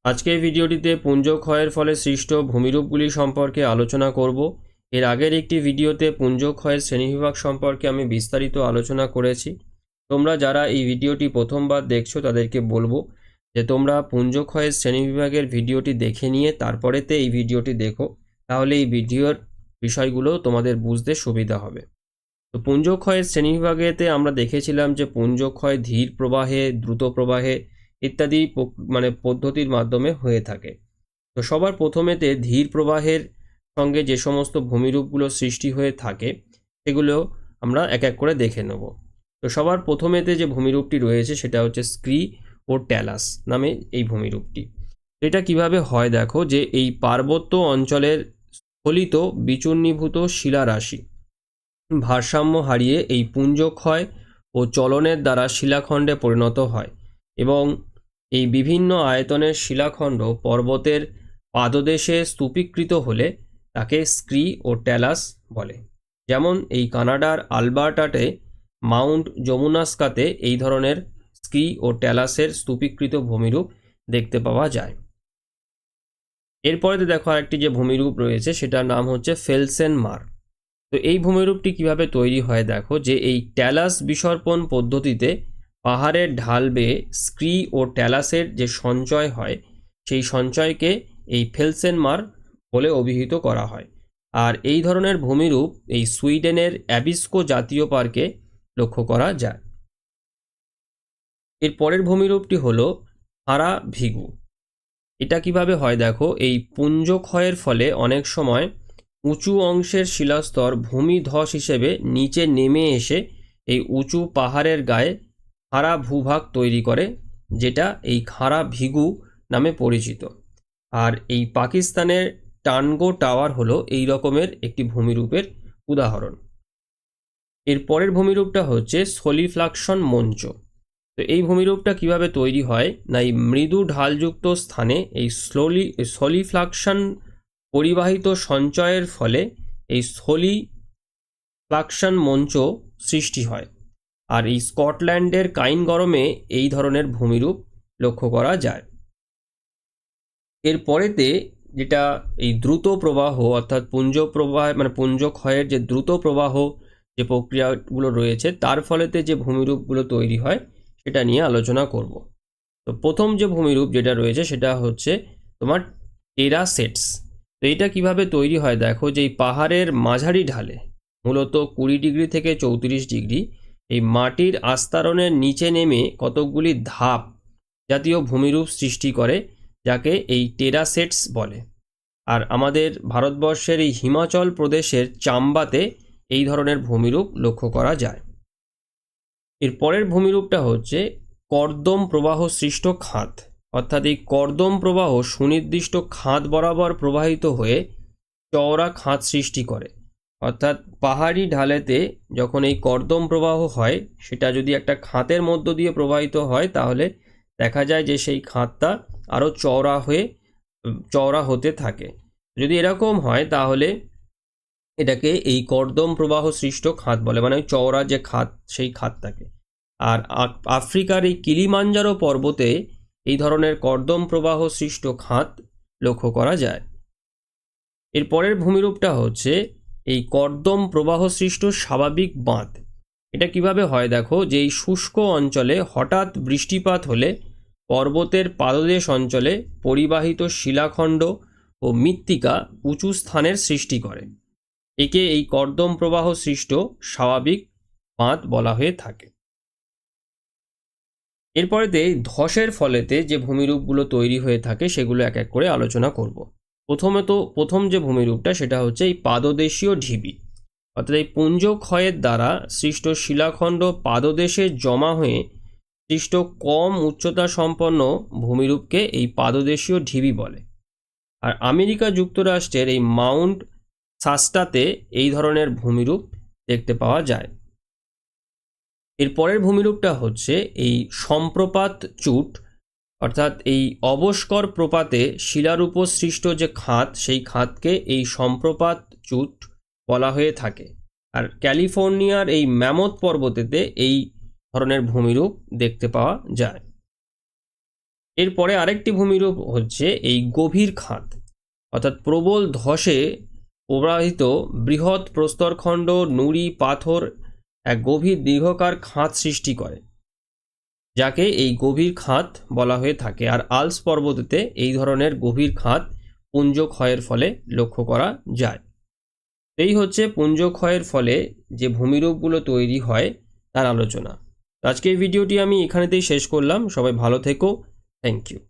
আজকের ভিডিওটিতে পুঞ্জ ক্ষয়ের ফলে সৃষ্ট ভূমিরূপগুলি সম্পর্কে আলোচনা করব। এর আগের একটি ভিডিওতে পুঞ্জ ক্ষয়ের শ্রেণীবিভাগ সম্পর্কে আমি বিস্তারিত আলোচনা করেছি। তোমরা যারা এই ভিডিওটি প্রথমবার দেখছো তাদেরকে বলবো যে তোমরা পুঞ্জ ক্ষয়ের শ্রেণীবিভাগের ভিডিওটি দেখে নিয়ে তারপরেতে এই ভিডিওটি দেখো, তাহলে এই ভিডিওর বিষয়গুলো তোমাদের বুঝতে সুবিধা হবে। তো পুঞ্জ ক্ষয়ের শ্রেণীবিভাগেতে আমরা দেখেছিলাম যে পুঞ্জ ক্ষয় ধীর প্রবাহে, দ্রুত প্রবাহে ইত্যাদি পদ্ধতির মাধ্যমে হয়ে থাকে। তো সবার প্রথমেতে ধীর প্রবাহের সঙ্গে যে সমস্ত ভূমিরূপগুলো সৃষ্টি হয়ে থাকে সেগুলো আমরা এক এক করে দেখে নেব। তো সবার প্রথমেতে যে ভূমিরূপটি রয়েছে সেটা হচ্ছে স্ক্রি ও ট্যালাস নামে এই ভূমিরূপটি। এটা কিভাবে হয় দেখো, যে এই পার্বত্য অঞ্চলের স্খলিত বিচূর্ণীভূত শিলারাশি ভারসাম্য হারিয়ে এই পুঞ্জ ক্ষয় ও চলনের দ্বারা শিলাখণ্ডে পরিণত হয় এবং এই বিভিন্ন আয়তনের শিলাখণ্ড পর্বতের পাদদেশে স্তূপীকৃত হলে তাকে স্ক্রি ও ট্যালাস বলে। যেমন এই কানাডার আলবার্টাতে মাউন্ট যমুনাস্কাতে এই ধরনের স্ক্রি ও ট্যালাসের স্তূপীকৃত ভূমিরূপ দেখতে পাওয়া যায়। এরপরে দেখো আরেকটি যে ভূমিরূপ রয়েছে সেটার নাম হচ্ছে ফেলসেন মার। তো এই ভূমিরূপটি কিভাবে তৈরি হয় দেখো, যে এই ট্যালাস বিসর্পণ পদ্ধতিতে পাহাড়ের ঢাল বেয়ে স্ক্রি ও ট্যালাসের যে সঞ্চয় হয় সেই সঞ্চয়কে এই ফেলসেনমার বলে অভিহিত করা হয়। আর এই ধরনের ভূমিরূপ এই সুইডেনের অ্যাবিস্কো জাতীয় পার্কে লক্ষ্য করা যায়। এর পরের ভূমিরূপটি হলো হারা ভিগু। এটা কিভাবে হয় দেখো, এই পুঞ্জ ক্ষয়ের ফলে অনেক সময় উঁচু অংশের শিলাস্তর ভূমিধস হিসেবে নিচে নেমে এসে এই উঁচু পাহাড়ের গায়ে খাড়া ভূভাগ তৈরি করে, যেটা এই খাড়া ভিগু নামে পরিচিত। আর এই পাকিস্তানের টানগো টাওয়ার হলো এই রকমের একটি ভূমিরূপের উদাহরণ। এর পরের ভূমিরূপটা হচ্ছে সলিফ্লাকশন মঞ্চ। তো এই ভূমিরূপটা কিভাবে তৈরি হয় না, এই মৃদু ঢালযুক্ত স্থানে এই সলিফ্লাকশন পরিবাহিত সঞ্চয়ের ফলে এই সলিফ্লাকশন মঞ্চ সৃষ্টি হয়। আর এই স্কটল্যান্ডের কাইনগরমে এই ধরনের ভূমিরূপ লক্ষ্য করা যায়। এর পরেতে যেটা এই দ্রুত প্রবাহ অর্থাৎ পুঞ্জ প্রবাহ পুঞ্জ ক্ষয়ের যে দ্রুত প্রবাহ যে প্রক্রিয়াগুলো রয়েছে তার ফলেতে যে ভূমিরূপগুলো তৈরি হয় সেটা নিয়ে আলোচনা করব। তো প্রথম যে ভূমিরূপ যেটা রয়েছে সেটা হচ্ছে তোমার টেরাসেটস। তো এটা কিভাবে তৈরি হয় দেখো, যে এই পাহাড়ের মাঝারি ঢালে মূলত 20 ডিগ্রি থেকে 34 ডিগ্রি এই মাটির আস্তরণের নিচে নেমে কতকগুলি ধাপ জাতীয় ভূমিরূপ সৃষ্টি করে, যাকে এই টেরাসেটস বলে। আর আমাদের ভারতবর্ষের এই হিমাচল প্রদেশের চাম্বাতে এই ধরনের ভূমিরূপ লক্ষ্য করা যায়। এর পরের ভূমিরূপটা হচ্ছে কর্দম প্রবাহ সৃষ্ট খাত। অর্থাৎ এই কর্দম প্রবাহ সুনির্দিষ্ট খাত বরাবর প্রবাহিত হয়ে চওড়া খাত সৃষ্টি করে। অর্থাৎ পাহাড়ি ঢালেতে যখন এই কর্দম প্রবাহ হয় সেটা যদি একটা খাতের মধ্য দিয়ে প্রবাহিত হয় তাহলে দেখা যায় যে সেই খাতটা আরও চওড়া হতে থাকে। যদি এরকম হয় তাহলে এটাকে এই কর্দম প্রবাহ সৃষ্ট খাত বলে, মানে চওড়া যে খাত সেই খাতটাকে। আর আফ্রিকার এই কিলিমাঞ্জারো পর্বতে এই ধরনের কর্দম প্রবাহ সৃষ্ট খাত লক্ষ্য করা যায়। এর পরের ভূমিরূপটা হচ্ছে এই কর্দম প্রবাহ সৃষ্ট স্বাভাবিক বাঁধ। এটা কিভাবে হয় দেখো, যে এই শুষ্ক অঞ্চলে হঠাৎ বৃষ্টিপাত হলে পর্বতের পাদদেশ অঞ্চলে পরিবাহিত শিলাখণ্ড ও মৃত্তিকা উঁচু স্থানের সৃষ্টি করে। একে এই কর্দম প্রবাহ সৃষ্ট স্বাভাবিক বাঁধ বলা হয়ে থাকে। এরপরেতে ধসের ফলেতে যে ভূমিরূপগুলো তৈরি হয়ে থাকে সেগুলো এক এক করে আলোচনা করব। প্রথম যে ভূমিরূপটা সেটা হচ্ছে এই পাদদেশীয় ঢিবি। অর্থাৎ এই পুঞ্জ ক্ষয়ের দ্বারা সৃষ্ট শিলাখণ্ড পাদদেশে জমা হয়ে সৃষ্ট কম উচ্চতা সম্পন্ন ভূমিরূপকে এই পাদদেশীয় ঢিবি বলে। আর আমেরিকা যুক্তরাষ্ট্রের এই মাউন্ট শাস্টাতে এই ধরনের ভূমিরূপ দেখতে পাওয়া যায়। এর পরের ভূমিরূপটা হচ্ছে এই সম্প্রপাত চূট। অর্থাৎ এই অবস্কর প্রপাতে শিলার উপর সৃষ্ট যে খাত সেই খাতকে এই সম্প্রপাত চূট বলা হয়ে থাকে। আর ক্যালিফোর্নিয়ার এই ম্যামথ পর্বতেতে এই ধরনের ভূমিরূপ দেখতে পাওয়া যায়। এরপরে আরেকটি ভূমিরূপ হচ্ছে এই গভীর খাত, অর্থাৎ প্রবল ধসে প্রবাহিত বৃহৎ প্রস্তরখণ্ড, নুড়ি, পাথর এক গভীর দীর্ঘকার খাত সৃষ্টি করে, যাকে এই গভীর খাত বলা হয়ে থাকে। আর আল্পস পর্বতেতে এই ধরনের গভীর খাত পুঞ্জ ক্ষয়ের ফলে লক্ষ্য করা যায়। এই হচ্ছে পুঞ্জ ক্ষয়ের ফলে যে ভূমিরূপগুলো তৈরি হয় তার আলোচনা। আজকে এই ভিডিওটি আমি এখানেতেই শেষ করলাম। সবাই ভালো থেকো। Thank you.